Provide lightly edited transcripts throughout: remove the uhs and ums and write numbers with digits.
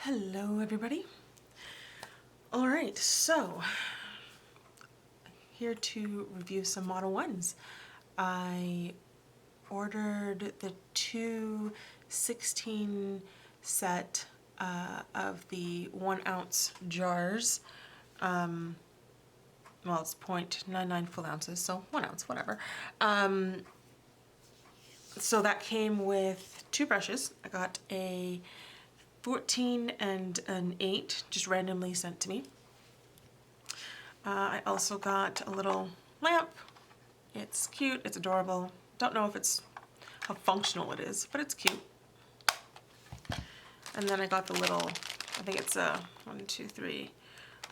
Hello everybody. All right, so here to review some Model 1s. I ordered the two 16 set of the 1 ounce jars. Well, it's 0.99 full ounces, so 1 ounce, whatever. So that came with 2 brushes. I got a 14 and an 8, just randomly sent to me. I also got a little lamp. It's cute, it's adorable. Don't know if it's how functional it is, but it's cute. And then I got the little, I think it's a 1, 2, 3,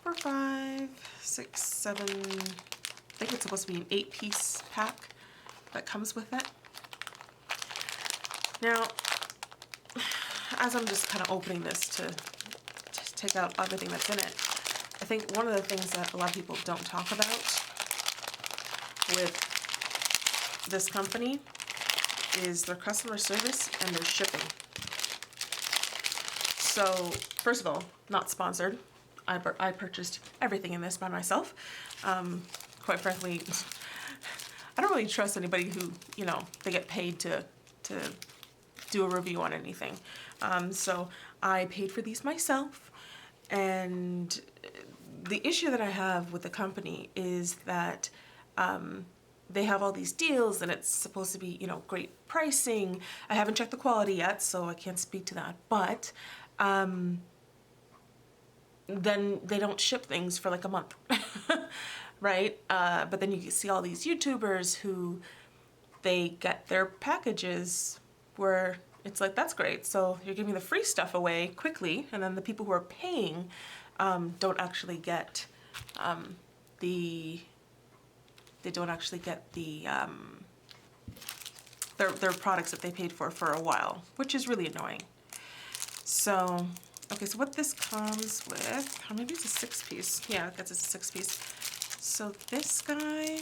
4, 5, 6, 7, I think it's supposed to be an 8-piece pack that comes with it. Now, as I'm just kind of opening this to take out everything that's in it, I think one of the things that a lot of people don't talk about with this company is their customer service and their shipping. So, first of all, not sponsored. I purchased everything in this by myself. Quite frankly, I don't really trust anybody who, you know, they get paid to do a review on anything. So I paid for these myself, and the issue that I have with the company is that they have all these deals and it's supposed to be, you know, great pricing. I haven't checked the quality yet, so I can't speak to that, but then they don't ship things for like a month, right? But then you see all these YouTubers who they get their packages where it's like, that's great, so you're giving the free stuff away quickly, and then the people who are paying don't actually get their products that they paid for a while, which is really annoying. So, okay, so what this comes with, or maybe it's a 6-piece. Yeah, I guess it's a 6-piece. So this guy,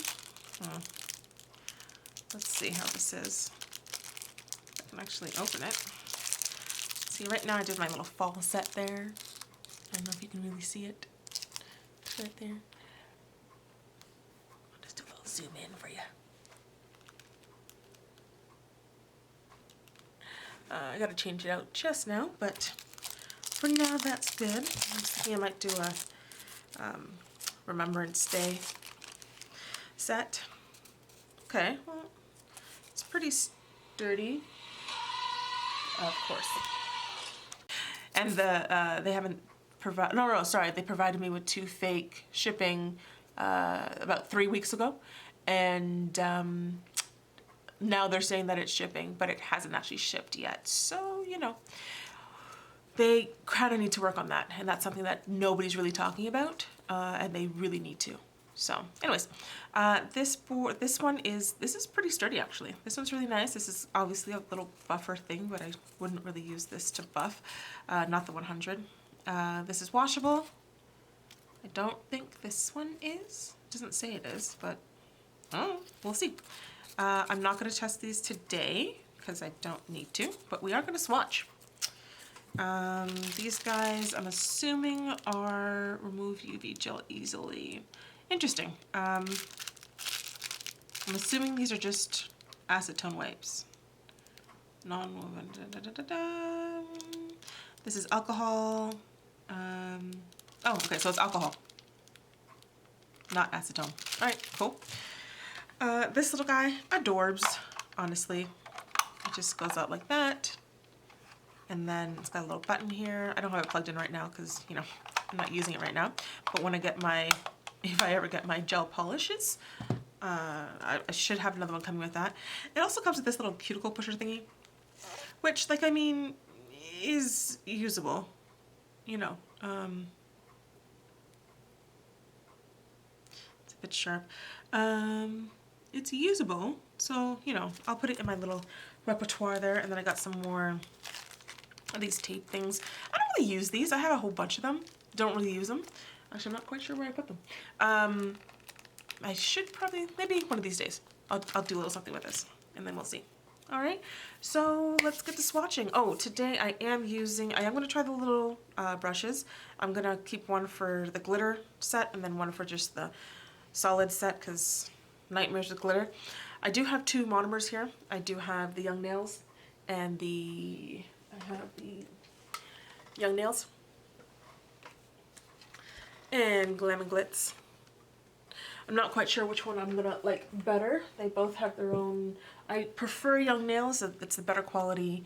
let's see how this is. I can actually open it. See, right now I did my little fall set there. I don't know if you can really see it. It's right there. I'll just do a little zoom in for you. I gotta change it out just now, but for now that's good. I'm thinking I might do a Remembrance Day set. Okay, well, it's pretty sturdy. Of course. And they haven't provided, no, sorry, they provided me with 2 fake shipping about 3 weeks ago. And now they're saying that it's shipping, but it hasn't actually shipped yet. So, you know, they kind of need to work on that. And that's something that nobody's really talking about, and they really need to. So anyways, this is pretty sturdy actually. This one's really nice. This is obviously a little buffer thing, but I wouldn't really use this to buff, not the 100. This is washable. I don't think this one is. It doesn't say it is, but oh, we'll see. I'm not going to test these today because I don't need to, but we are going to swatch. These guys, I'm assuming, are remove UV gel easily. Interesting. I'm assuming these are just acetone wipes. Non-woven. This is alcohol. Oh, okay, so it's alcohol, not acetone. All right, cool. This little guy, adorbs, honestly. It just goes out like that. And then it's got a little button here. I don't have it plugged in right now because, you know, I'm not using it right now. But when I get if I ever get my gel polishes, I should have another one coming with that. It also comes with this little cuticle pusher thingy, which, like, I mean, is usable, you know. It's a bit sharp. It's usable, so, you know, I'll put it in my little repertoire there. And then I got some more of these tape things. I don't really use these. I have a whole bunch of them. Don't really use them. Actually, I'm not quite sure where I put them. I should probably, maybe one of these days, I'll do a little something with this, and then we'll see. All right, so let's get to swatching. Oh, today I am going to try the little brushes. I'm going to keep one for the glitter set and then one for just the solid set because nightmares with glitter. I do have two monomers here. I do have the Young Nails and the Young Nails and Glam and Glitz. I'm not quite sure which one I'm gonna like better. They both have their own. I prefer Young Nails. It's the better quality.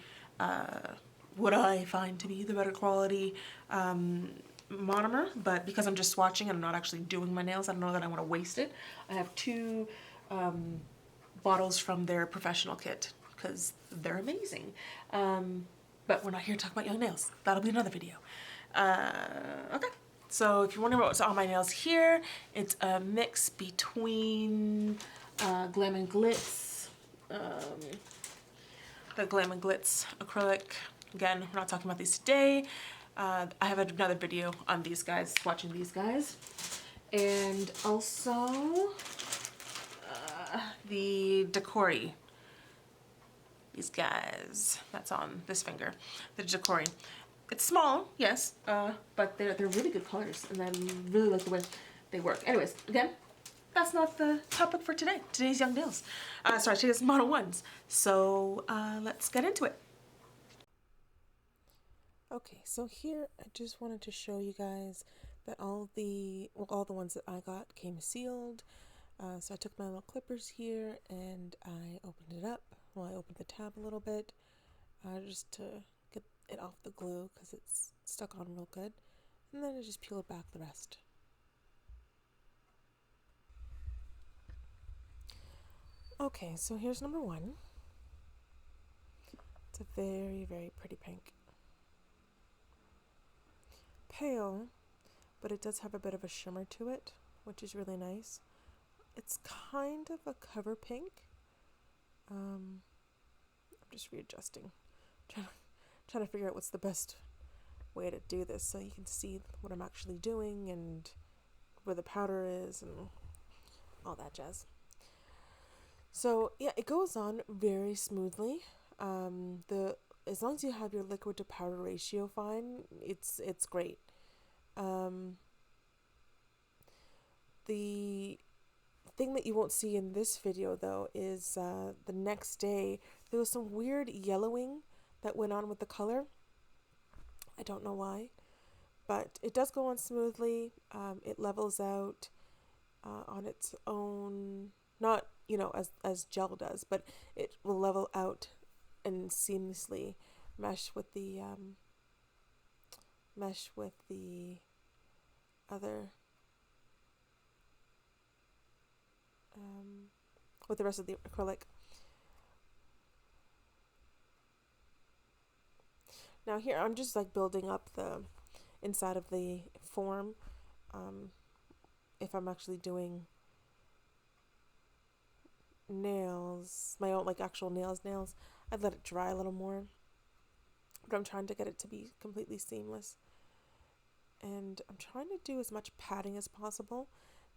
What I find to be the better quality monomer, but because I'm just swatching and I'm not actually doing my nails, I don't know that I want to waste it. I have two bottles from their professional kit because they're amazing. But we're not here to talk about Young Nails. That'll be another video. Okay. So if you're wondering what's on my nails here, it's a mix between Glam and Glitz, the Glam and Glitz acrylic. Again, we're not talking about these today. I have another video on these guys, swatching these guys. And also the Decori. These guys, that's on this finger, the Decori. It's small, yes, but they're really good colors, and I really like the way they work. Anyways, again, that's not the topic for today. Today's Young Nails. Sorry, today's Mono Ones. So let's get into it. Okay, so here I just wanted to show you guys that all the ones that I got came sealed. So I took my little clippers here and I opened it up. Well, I opened the tab a little bit just to get it off the glue because it's stuck on real good, and then I just peel it back the rest. Okay, so here's number one. It's a very, very pretty pink. Pale, but it does have a bit of a shimmer to it, which is really nice. It's kind of a cover pink. I'm just readjusting, trying to figure out what's the best way to do this so you can see what I'm actually doing and where the powder is and all that jazz. So yeah, it goes on very smoothly. As long as you have your liquid to powder ratio fine, it's great. The thing that you won't see in this video though is the next day there was some weird yellowing that went on with the color. I don't know why, but it does go on smoothly. It levels out on its own, not as gel does, but it will level out and seamlessly mesh with the other with the rest of the acrylic. Now here I'm just like building up the inside of the form. If I'm actually doing nails, my own like actual nails, I'd let it dry a little more. But I'm trying to get it to be completely seamless. And I'm trying to do as much padding as possible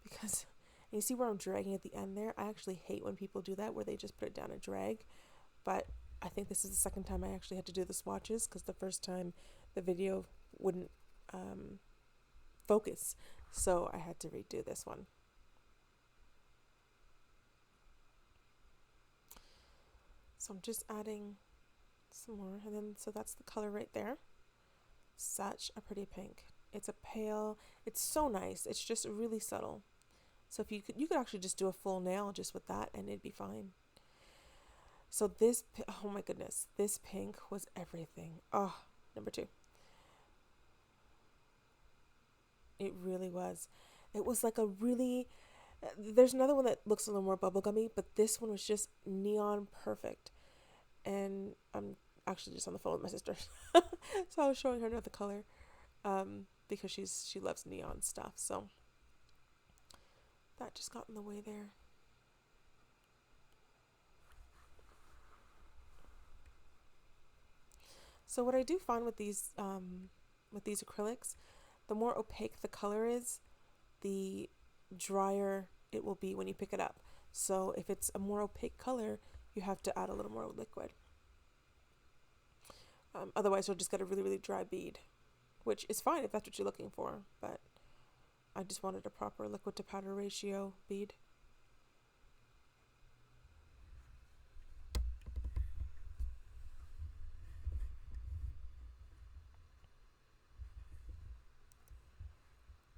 because you see where I'm dragging at the end there? I actually hate when people do that where they just put it down and drag. But I think this is the second time I actually had to do the swatches because the first time the video wouldn't focus. So I had to redo this one. So I'm just adding some more, and then so that's the color right there. Such a pretty pink. It's a pale, it's so nice. It's just really subtle. So if you could actually just do a full nail just with that and it'd be fine. So this, oh my goodness, this pink was everything. Oh, number two. It really was. It was like a really, there's another one that looks a little more bubblegummy, but this one was just neon perfect. And I'm actually just on the phone with my sister. So I was showing her another color because she loves neon stuff. So that just got in the way there. So what I do find with these acrylics, the more opaque the color is, the drier it will be when you pick it up. So if it's a more opaque color, you have to add a little more liquid. Otherwise, you'll just get a really, really dry bead, which is fine if that's what you're looking for, but I just wanted a proper liquid to powder ratio bead.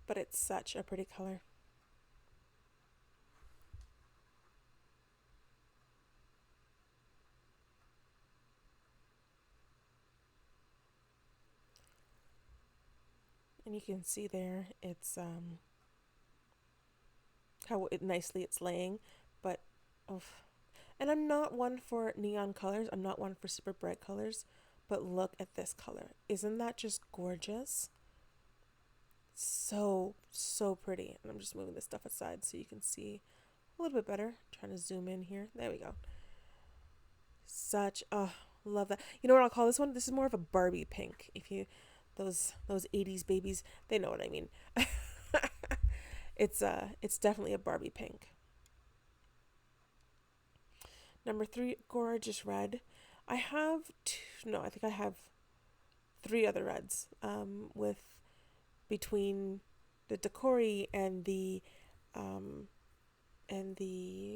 But it's such a pretty color. And you can see there, it's how nicely it's laying, but and I'm not one for neon colors. I'm not one for super bright colors, but look at this color. Isn't that just gorgeous? So pretty. And I'm just moving this stuff aside so you can see a little bit better. Trying to zoom in here. There we go. Such, love that. You know what I'll call this one? This is more of a Barbie pink. If you, those 80s babies, they know what I mean. It's definitely a Barbie pink. Number 3, gorgeous red. I have I think I have 3 other reds, with between the Decori and the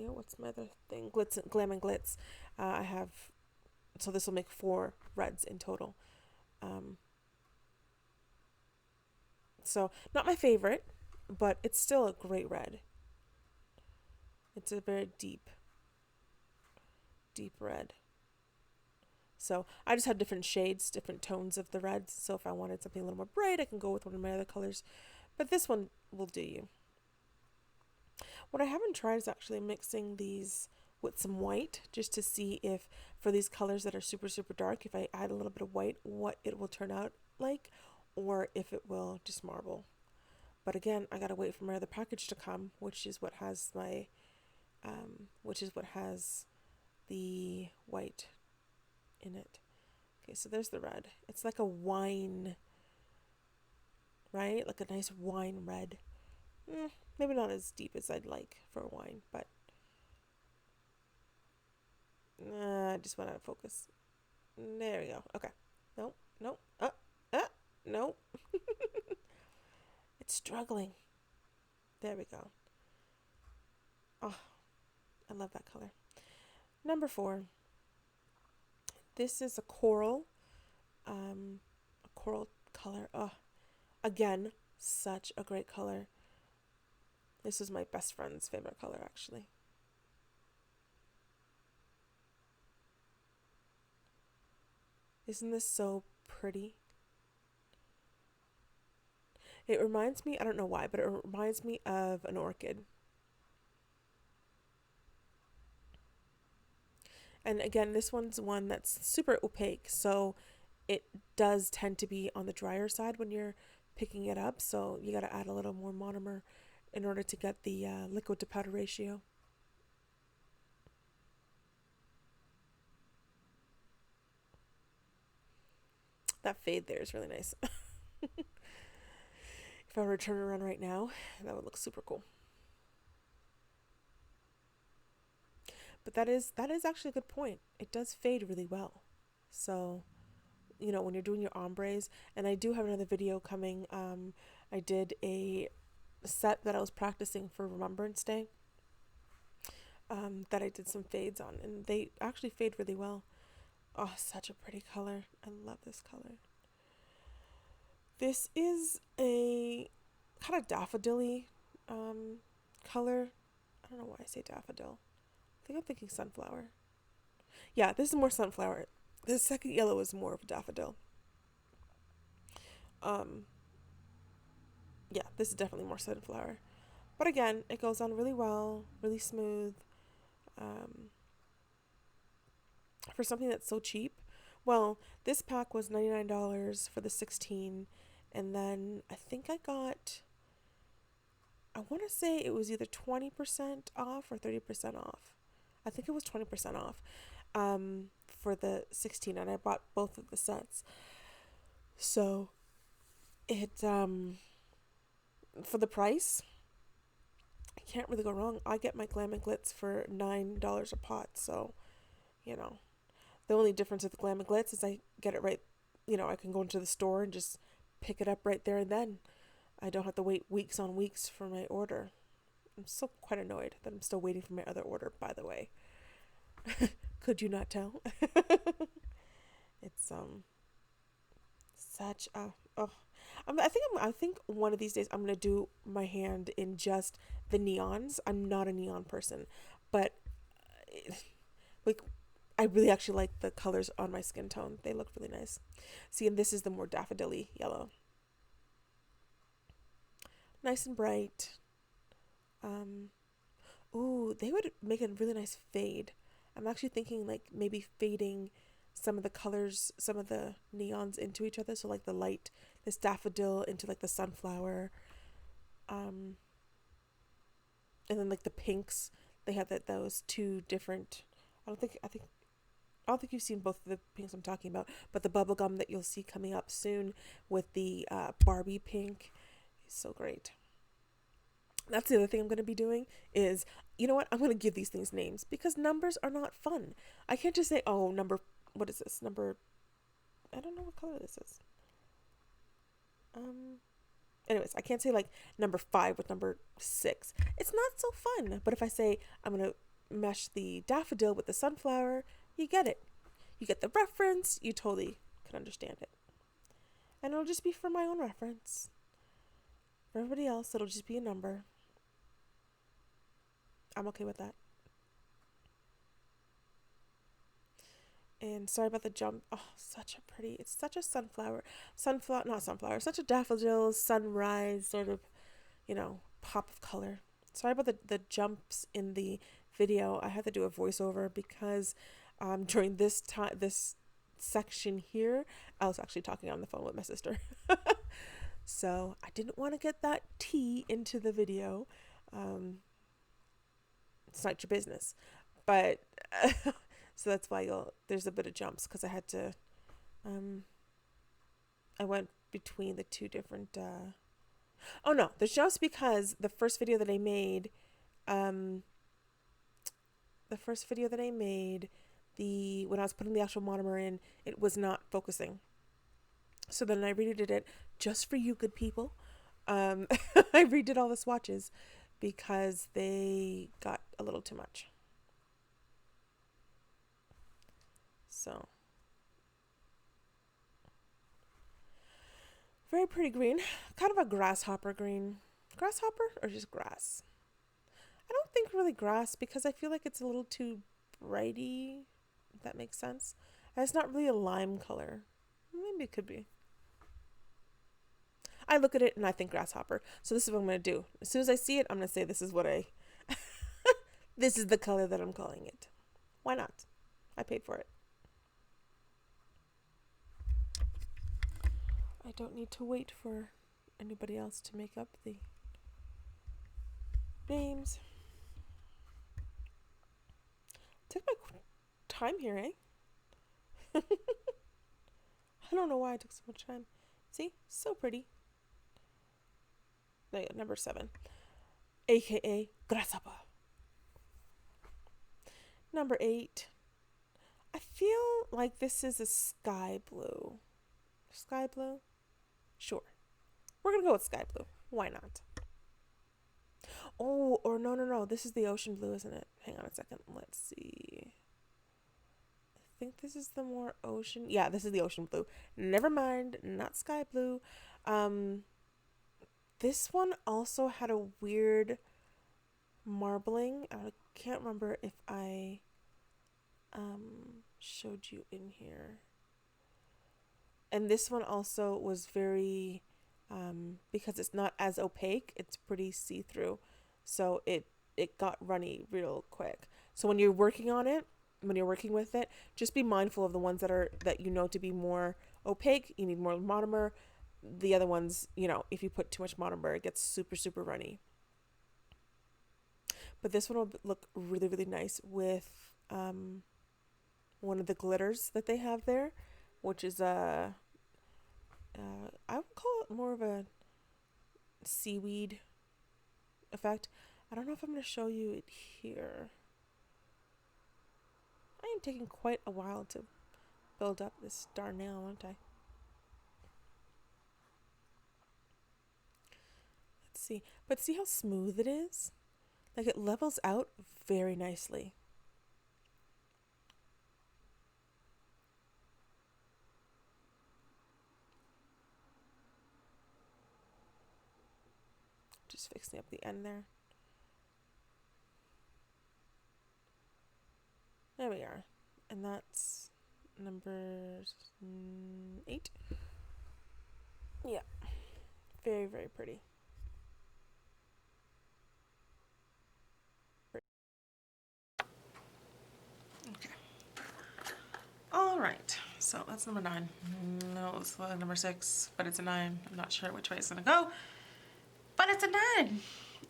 what's my other thing? Glam and Glitz. I have, so this will make 4 reds in total. So not my favorite, but it's still a great red. It's a very deep red. So I just have different shades, different tones of the reds. So if I wanted something a little more bright, I can go with one of my other colors. But this one will do you. What I haven't tried is actually mixing these with some white, just to see if for these colors that are super, super dark, if I add a little bit of white, what it will turn out like, or if it will just marble. But again, I gotta wait for my other package to come, which is what has my, the white in it. Okay, so there's the red. It's like a wine, right? Like a nice wine red. Maybe not as deep as I'd like for wine, but I just went out of focus. There we go. Okay. Nope. Nope. It's struggling. There we go. Oh, I love that color. Number 4. This is a coral color. Oh, again, such a great color. This is my best friend's favorite color, actually. Isn't this so pretty? It reminds me, I don't know why, but it reminds me of an orchid. And again, this one's one that's super opaque, so it does tend to be on the drier side when you're picking it up, so you gotta add a little more monomer in order to get the liquid to powder ratio. That fade there is really nice. If I were to turn it around right now, that would look super cool. But that is actually a good point. It does fade really well. So, when you're doing your ombres, and I do have another video coming. I did a set that I was practicing for Remembrance Day, that I did some fades on, and they actually fade really well. Oh, such a pretty color. I love this color. This is a kind of daffodil-y color. I don't know why I say daffodil. I think I'm thinking sunflower. Yeah, this is more sunflower. The second yellow is more of a daffodil. Yeah, this is definitely more sunflower. But again, it goes on really well, really smooth. For something that's so cheap. Well, this pack was $99 for the 16, and then I think I want to say it was either 20% off or 30% off. I think it was 20% off for the 16, and I bought both of the sets. So it, for the price, I can't really go wrong. I get my Glam and Glitz for $9 a pot, so you know. The only difference with Glam and Glitz is I get it right, you know, I can go into the store and just pick it up right there and then. I don't have to wait weeks on weeks for my order. I'm still quite annoyed that I'm still waiting for my other order, by the way. Could you not tell? It's such a oh. I think one of these days I'm gonna do my hand in just the neons. I'm not a neon person, but like I really actually like the colors on my skin tone. They look really nice. See, and this is the more daffodil-y yellow. Nice and bright. Um, ooh, they would make a really nice fade. I'm actually thinking like maybe fading some of the colors, some of the neons into each other. So like the light, this daffodil into like the sunflower, um, and then like the pinks. They had those two different. I don't think I think I don't think you've seen both of the pinks I'm talking about, but the bubblegum that you'll see coming up soon with the Barbie pink is so great. That's the other thing I'm going to be doing is, you know what? I'm going to give these things names because numbers are not fun. I can't just say, oh, number, what is this? Number, I don't know what color this is. Um, Anyways, I can't say like number 5 with number 6. It's not so fun. But if I say I'm going to mesh the daffodil with the sunflower, you get it. You get the reference. You totally can understand it. And it'll just be for my own reference. For everybody else, it'll just be a number. I'm okay with that. And sorry about the jump. Oh, such a pretty, it's such a not sunflower, such a daffodil, sunrise sort of, you know, pop of color. Sorry about the jumps in the video. I had to do a voiceover because during this section here, I was actually talking on the phone with my sister. So I didn't want to get that tea into the video. It's not your business. But so that's why there's a bit of jumps because I had to I went between the two different oh no, there's jumps because um the first video that I made, the when I was putting the actual monomer in, it was not focusing. So then I redid it just for you good people. I redid all the swatches because they got a little too much. So very pretty green. Kind of a grasshopper green. Grasshopper or just grass? I don't think really grass because I feel like it's a little too brighty, if that makes sense. And it's not really a lime color. Maybe it could be. I look at it and I think grasshopper. So this is what I'm going to do. As soon as I see it, I'm going to say this is what I... this is the color that I'm calling it. Why not? I paid for it. I don't need to wait for anybody else to make up the names. Took my time here, eh? I don't know why I took so much time. See? So pretty. Number 7. AKA Grasshopper. Number 8. I feel like this is a sky blue. Sky blue? Sure. We're going to go with sky blue. Why not? Oh, or no. This is the ocean blue, isn't it? Hang on a second. Let's see. I think this is the more ocean. Yeah, this is the ocean blue. Never mind. Not sky blue. This one also had a weird marbling. I can't remember if I showed you in here. And this one also was very, because it's not as opaque, it's pretty see-through. So it got runny real quick. So when you're working on it, when you're working with it, just be mindful of the ones that you know to be more opaque. You need more monomer. The other ones, you know, if you put too much monomer, it gets super, super runny. But this one will look really, really nice with one of the glitters that they have there, which is I would call it more of a seaweed effect. I don't know if I'm going to show you it here. I am taking quite a while to build up this darn nail, aren't I? Let's see. But see how smooth it is? Like it levels out very nicely. Just fixing up the end there. There we are. And that's number 8. Yeah. Very, very pretty. Okay. All right. So that's number 9. No, it's number 6, but it's a 9. I'm not sure which way it's gonna go, but it's a 9.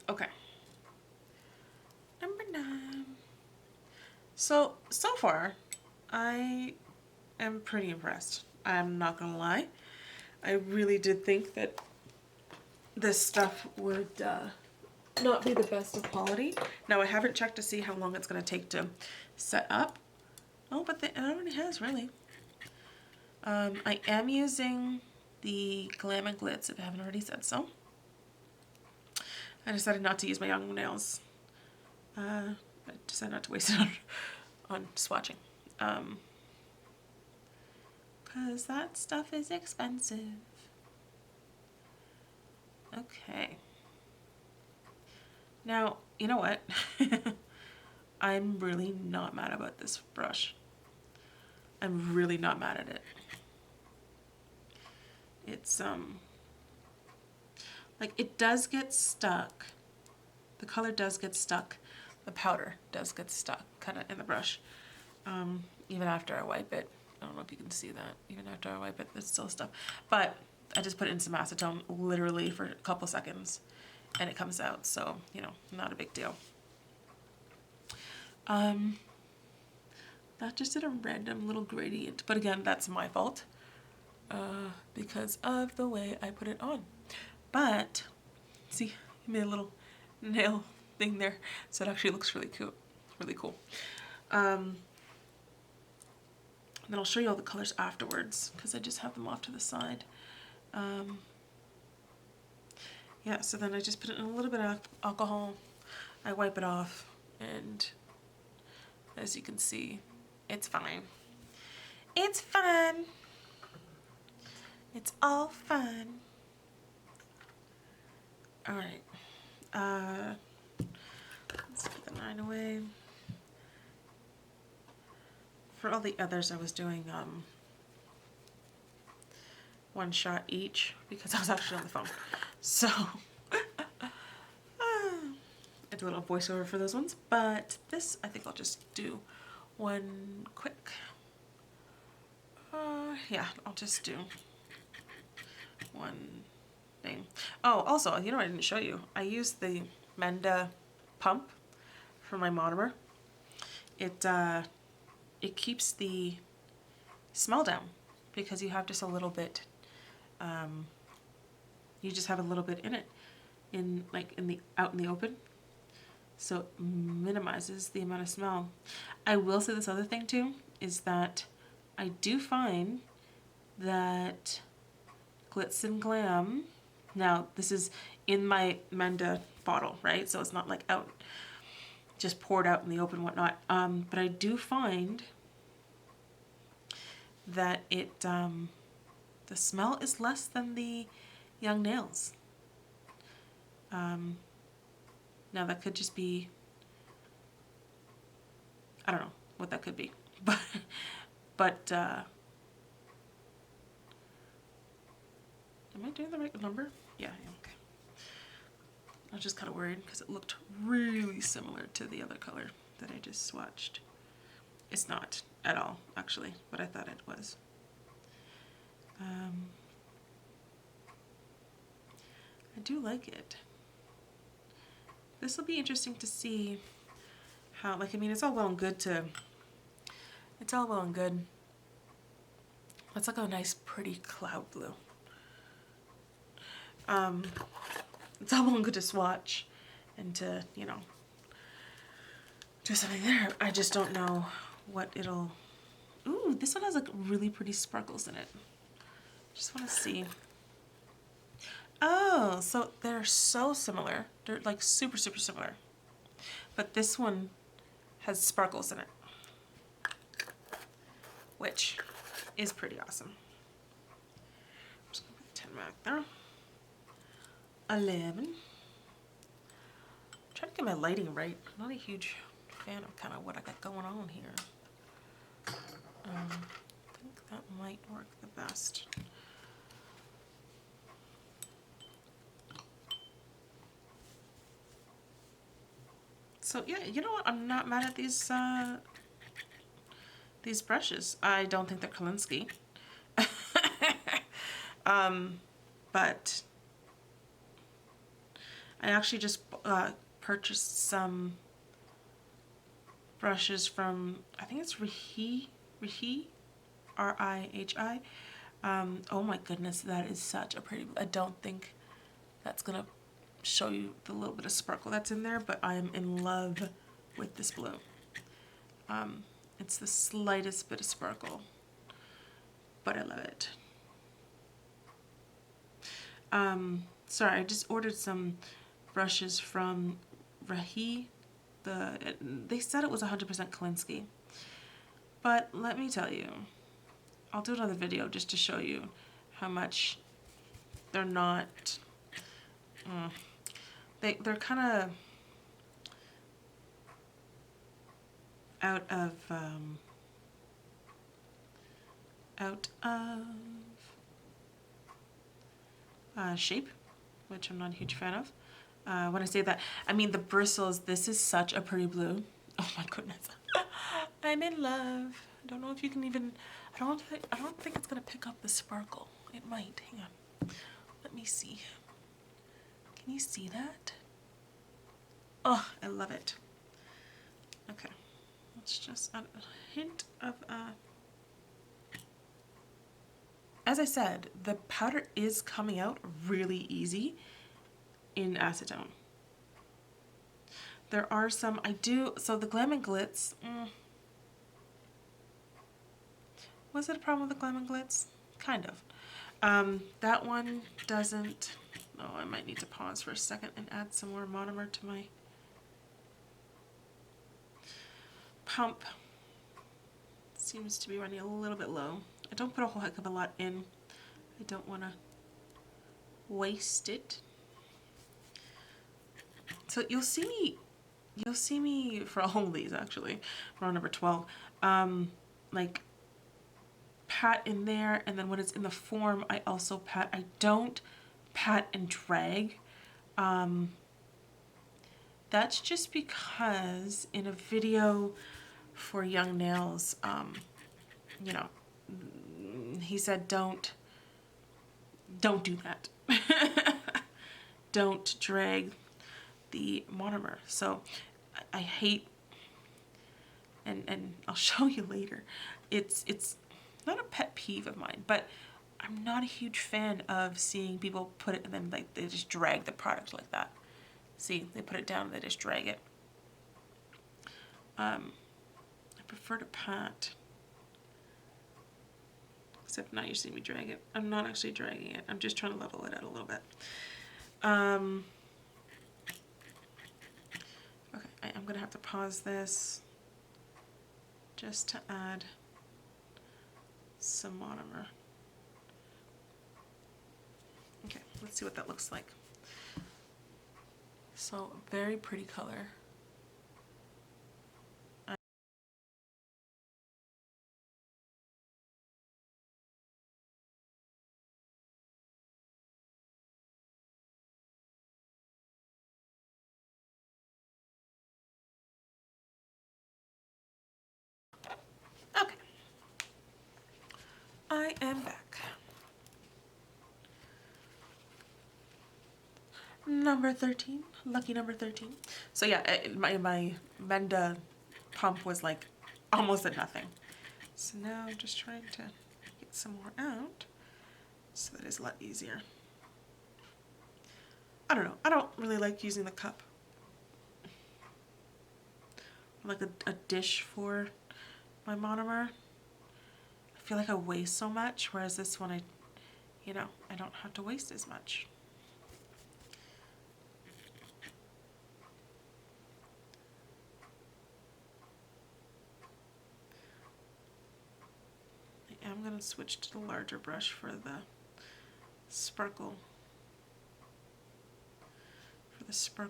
Okay. Number 9. So far, I am pretty impressed. I'm not gonna lie. I really did think that this stuff would not be the best of quality. Now, I haven't checked to see how long it's gonna take to set up. Oh, but it already has, really. I am using the Glam and Glitz, if I haven't already said so. I decided not to use my young nails. I decided not to waste it on swatching. Because that stuff is expensive. Okay. Now, you know what? I'm really not mad about this brush. I'm really not mad at it. It's, like, it does get stuck. The color does get stuck. The powder does get stuck kind of in the brush. Even after I wipe it. I don't know if you can see that. Even after I wipe it, it's still stuck. But I just put it in some acetone literally for a couple seconds and it comes out. So, you know, not a big deal. That just did a random little gradient. But again, that's my fault because of the way I put it on. But, see, I made a little nail thing there. So it actually looks really cool. Really cool. Then I'll show you all the colors afterwards because I just have them off to the side. Yeah, so then I just put it in a little bit of alcohol. I wipe it off and as you can see, it's fine. It's fun. It's all fun. All right. Let's put the 9 away. For all the others, I was doing one shot each because I was actually on the phone. So I do a little voiceover for those ones, but this I think I'll just do one quick. Yeah, I'll just do one thing. Oh, also, you know what I didn't show you? I used the Menda pump for my monomer. It keeps the smell down because you have just a little bit. You just have a little bit in it, out in the open, so it minimizes the amount of smell. I will say this other thing too is that I do find that Glitz and Glam. Now this is in my Menda bottle, right? So it's not like out, just poured out in the open, whatnot. But I do find that the smell is less than the young nails. Now that could just be, I don't know what that could be, but am I doing the right number? Yeah, okay. I was just kind of worried because it looked really similar to the other color that I just swatched. It's not at all, actually, but I thought it was. I do like it. This will be interesting to see how, like, I mean, it's all well and good. It's all well and good. Let's look at a nice, pretty cloud blue. It's all well and good to swatch and to, you know, do something there. I just don't know what it'll, ooh, this one has like really pretty sparkles in it. Just want to see. Oh, so they're so similar. They're like super, super similar. But this one has sparkles in it, which is pretty awesome. I'm just gonna put 10 back there. 11. I'm trying to get my lighting right. I'm not a huge fan of kind of what I got going on here. I think that might work the best. So yeah, you know what? I'm not mad at these brushes. I don't think they're Kolinsky. But I actually just purchased some brushes from, I think it's Rihi, R-I-H-I. Oh my goodness, that is such a pretty, I don't think that's gonna show you the little bit of sparkle that's in there, but I am in love with this blue. It's the slightest bit of sparkle, but I love it. Sorry, I just ordered some brushes from Rahi. They said it was 100% Kolinsky, but let me tell you, I'll do another video just to show you how much they're not. They're kind of out of shape, which I'm not a huge fan of. When I say that, I mean the bristles. This is such a pretty blue. Oh my goodness, I'm in love. I don't know if you can even. I don't think it's gonna pick up the sparkle. It might. Hang on. Let me see. Can you see that? Oh, I love it. Okay, let's just add a hint of as I said, the powder is coming out really easy in acetone. There are some, so the Glam and Glitz, was it a problem with the Glam and Glitz? Kind of. That one doesn't, oh, I might need to pause for a second and add some more monomer to my pump. Seems to be running a little bit low. I don't put a whole heck of a lot in. I don't want to waste it. So you'll see me for all of these actually. We're on number 12. Like pat in there, and then when it's in the form, I also pat. I don't pat and drag. That's just because in a video for Young Nails, you know, he said don't do that. Don't drag the monomer. So I hate, and I'll show you later. It's not a pet peeve of mine, but I'm not a huge fan of seeing people put it and then like they just drag the product like that. See, they put it down and they just drag it. I prefer to pat. Except now you're seeing me drag it. I'm not actually dragging it. I'm just trying to level it out a little bit. Okay, I'm gonna have to pause this just to add some monomer. Okay, let's see what that looks like. So, very pretty color. Okay, I am back. Number 13, lucky number 13. So yeah, my Menda pump was like almost at nothing. So now I'm just trying to get some more out so that it's a lot easier. I don't know, I don't really like using the cup. Like a dish for my monomer. I feel like I waste so much, whereas this one, I don't have to waste as much. I'm going to switch to the larger brush for the sparkle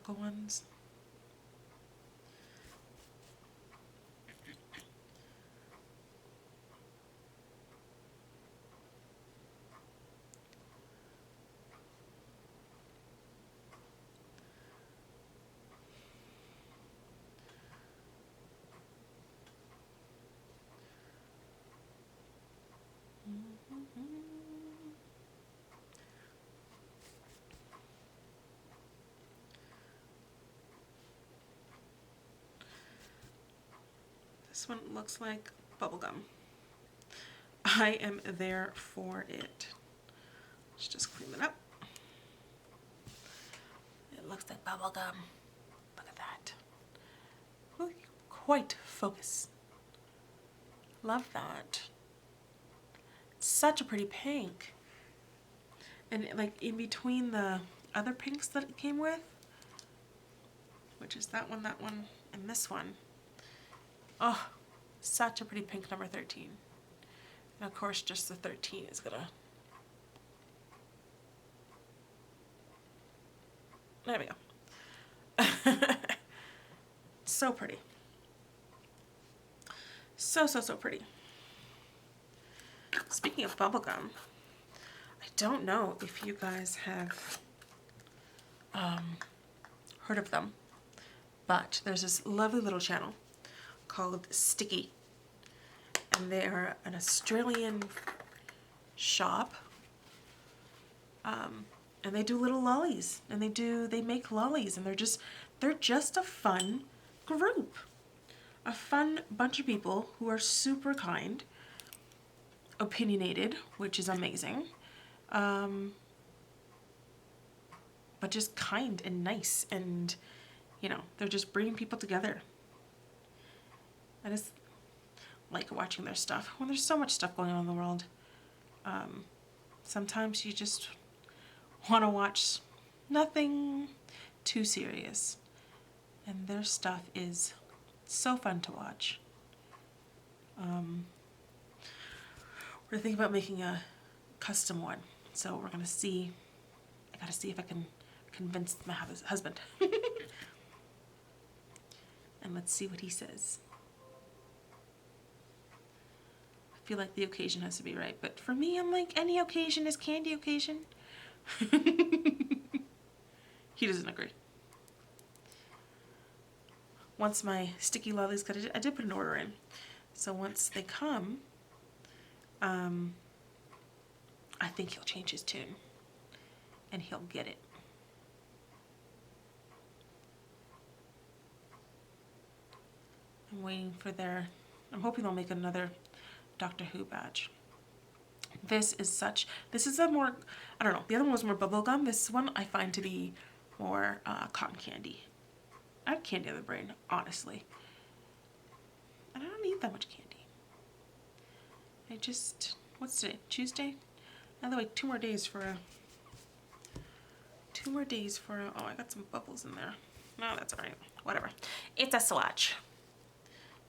ones. This one looks like bubblegum. I am there for it. Let's just clean it up. It looks like bubblegum. Look at that. Ooh, quite focus. Love that. It's such a pretty pink. And like in between the other pinks that it came with, which is that one, and this one. Oh, such a pretty pink, number 13. And of course, just the 13 is gonna... There we go. So pretty. So pretty. Speaking of bubblegum, I don't know if you guys have heard of them, but there's this lovely little channel called Sticky, and they're an Australian shop, and they do little lollies, and they make lollies, and they're just a fun group, a fun bunch of people who are super kind, opinionated, which is amazing, but just kind and nice, and they're just bringing people together. I just like watching their stuff. When there's so much stuff going on in the world, sometimes you just want to watch nothing too serious, and their stuff is so fun to watch. We're thinking about making a custom one, so we're gonna see. I gotta see if I can convince my husband. And let's see what he says. I feel like the occasion has to be right, but for me, I'm like, any occasion is candy occasion. He doesn't agree. Once my sticky lollies got, I did put an order in, so once they come, I think he'll change his tune and he'll get it. I'm waiting for I'm hoping they'll make another Doctor Who badge. This is a more, I don't know, the other one was more bubblegum. This one I find to be more cotton candy. I have candy on the brain, honestly. And I don't need that much candy. What's today? Tuesday? Another like 2 more days for a, oh, I got some bubbles in there. No, that's all right. Whatever. It's a swatch.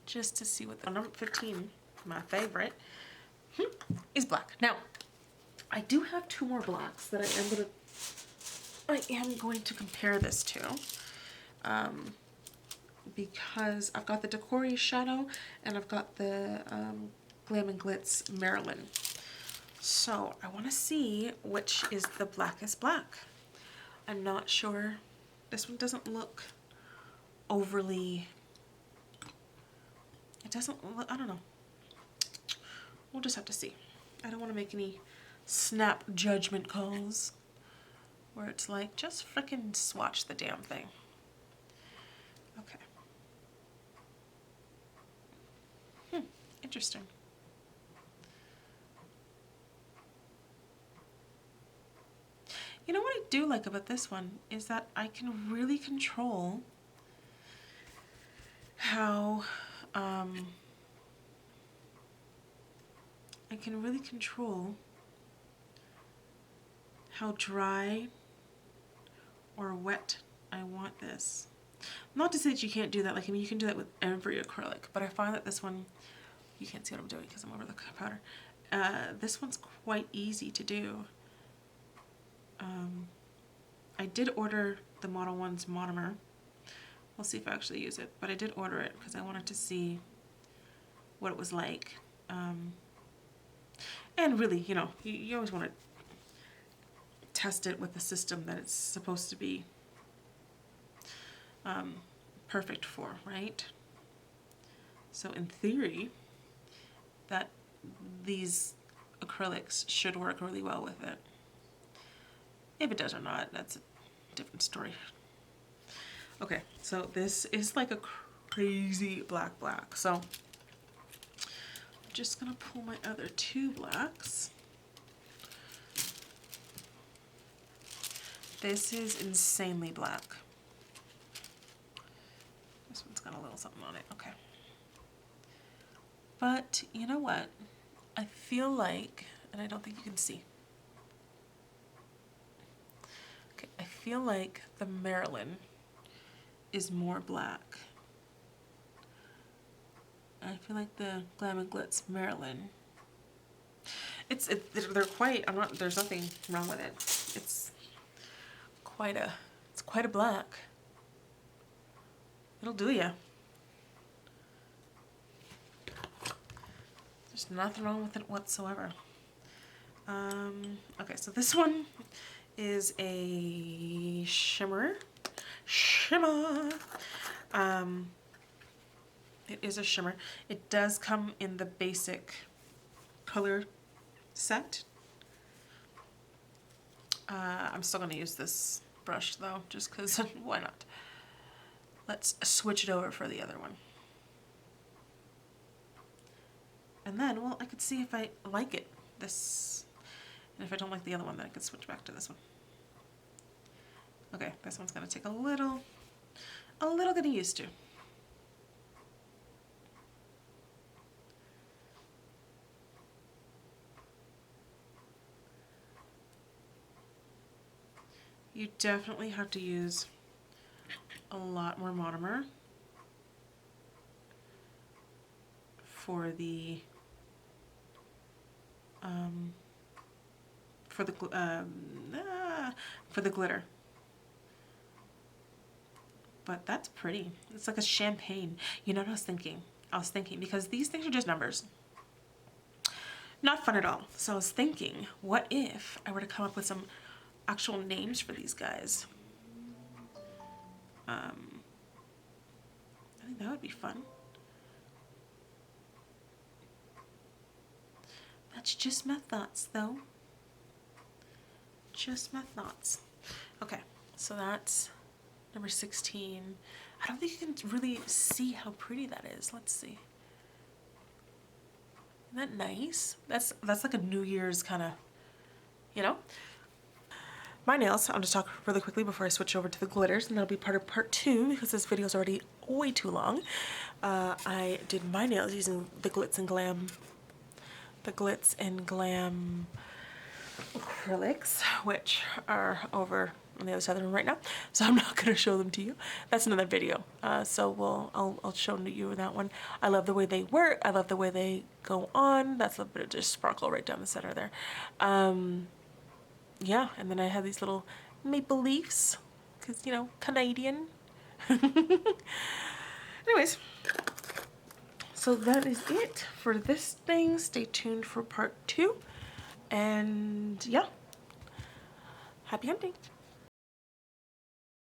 Just to see what the number 15, my favorite, is black. Now, I do have 2 more blacks that I am going to compare this to, because I've got the Decoria Shadow and I've got the Glam and Glitz Marilyn. So I want to see which is the blackest black. I'm not sure. This one doesn't look overly, it doesn't look, I don't know. We'll just have to see. I don't want to make any snap judgment calls where it's like, just frickin' swatch the damn thing. Okay. Interesting. You know what I do like about this one is that I can really control how I can really control how dry or wet I want this. Not to say that you can't do that, like, I mean, you can do that with every acrylic, but I find that this one, you can't see what I'm doing because I'm over the powder. This one's quite easy to do. I did order the Modelones monomer. We'll see if I actually use it, but I did order it because I wanted to see what it was like. And really, you know, you always want to test it with the system that it's supposed to be perfect for, right? So in theory, that these acrylics should work really well with it. If it does or not, that's a different story. Okay, so this is like a crazy black. So I'm just gonna pull my other two blacks. This is insanely black. This one's got a little something on it, okay. But you know what? I feel like, and I don't think you can see. Okay, I feel like the Maryland is more black. I feel like the Glam and Glitz Maryland. They're quite. I'm not. There's nothing wrong with it. It's quite a black. It'll do ya. There's nothing wrong with it whatsoever. Okay, so this one is a shimmer. It is a shimmer. It does come in the basic color set. I'm still going to use this brush though, just because why not? Let's switch it over for the other one. And then, well, I could see if I like it, this, and if I don't like the other one, then I could switch back to this one. Okay, this one's going to take a little getting used to. You definitely have to use a lot more monomer for the glitter. But that's pretty. It's like a champagne. You know what I was thinking? I was thinking, because these things are just numbers. Not fun at all. So I was thinking, what if I were to come up with some actual names for these guys? I think that would be fun. That's just my thoughts though. Just my thoughts. Okay, so that's number 16. I don't think you can really see how pretty that is. Let's see. Isn't that nice? That's like a New Year's kind of, you know? My nails, I'll just talk really quickly before I switch over to the glitters, and that'll be part of part 2 because this video is already way too long. I did my nails using the Glitz and Glam acrylics, which are over on the other side of the room right now, so I'm not going to show them to you. That's another video, so I'll show you that one. I love the way they work. I love the way they go on. That's a bit of just sparkle right down the center there. Yeah, and then I have these little maple leaves because, you know, Canadian. Anyways, so that is it for this thing. Stay tuned for part 2. And yeah, happy hunting.